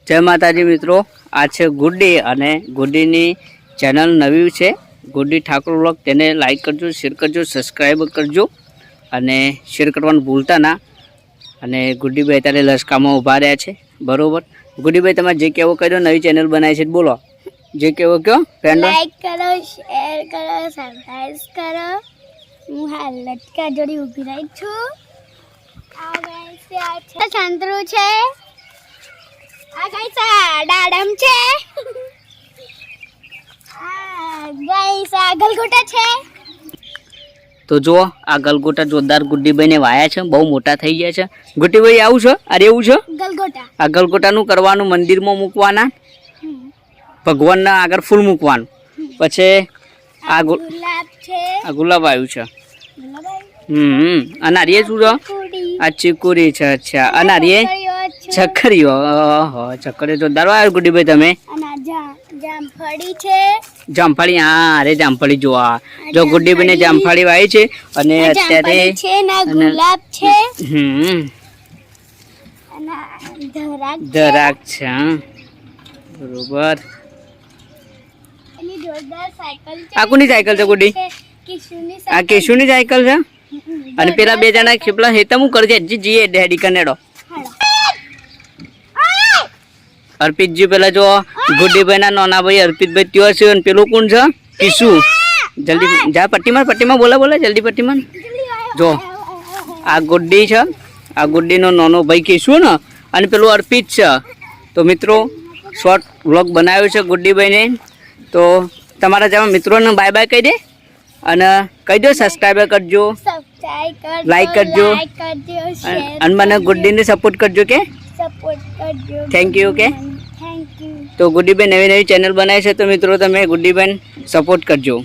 जय माताजी मित्रों, आज है गुड्डी अने गुड्डीनी चेनल नवी है गुड्डी ठाकुर व्लॉग। तेने लाइक करजो, शेर करजो, सब्सक्राइब करजो अने शेर करवानुं भूलता ना। अने गुड्डी भाई अत्यारे लसकामां ऊभा रह्या छे बरोबर। गुड्डी भाई तमे जे केवो कर्यो, नवी चेनल बनावी छे बोलो, जे केवो क्यो फ्रेंडो। लाइक करो, शेर करो, सब्सक्राइब करो। हूँ हाल लटका जोड़ी ऊभी रही छूं। आ गाइस आ संतरू छे, आ गाइस आ दाडम छे, आ गाइस आ गलगोटा छे। तो जो आ गलगोटा जोरदार गुड्डी भाई ने वाया छे, बहु मोटा थई गया छे। गुड्डी भाई आवुं छे, आ रेवुं छे गलगोटा। आ गलगोटानुं करवानुं मंदिरमां मूकवाना, भगवानना आगळ फूल मूकवानुं, पछी आ गुलाब छे, आ गुलाब आव्युं छे। गुलाब आव्युं। अने आ रे शुं छे? आ चीकुरी छे। अच्छा, अने आ रे चकरीओ। ओहो, चकरीओ जोरदार वायो गुड्डी भाई तमे। अने जामफળી छे, जामफળી। हाँ, अरे जामफળી जो आ जो गुड्डी भाई ने जामफળી वाई छे अने अत्यारे छे ना गुलाब छे। दराक छे बरोबर। एनी जोरदार साइकल छे। आ कोनी साइकल छे गुड्डी? किशुनी आ केशुनी साइकल छे। अने पेला बे जणा खेपला हेता मु करजे जी डैडी कनेडो। अर्पित जी पेला जो गुड्डी भाई ना नाना भाई अर्पित भाई त्यो छे अने पेलो कोण छे? किशु। जल्दी जा पट्टी मार बोला बोला जल्दी पट्टी मार। जो आ गुड्डी छे, आ गुड्डी नो नानो भाई किशु ने अने पेलो अर्पित छे। तो मित्रों शॉर्ट व्लॉग बनाव्यो छे गुड्डी भाई ने। तो तमारा जेवा मित्रों ने बाय बाय कही दे अने कही दो सब्सक्राइब करजो, लाइक करजो अने मने गुड्डी ने सपोर्ट करजो के सपोर्ट करजो। थैंक यू के। Thank you. तो गुड्डी बेन नवी नवी चेनल बनाई है, तो मित्रों तमे गुड्डी बेन सपोर्ट करजो।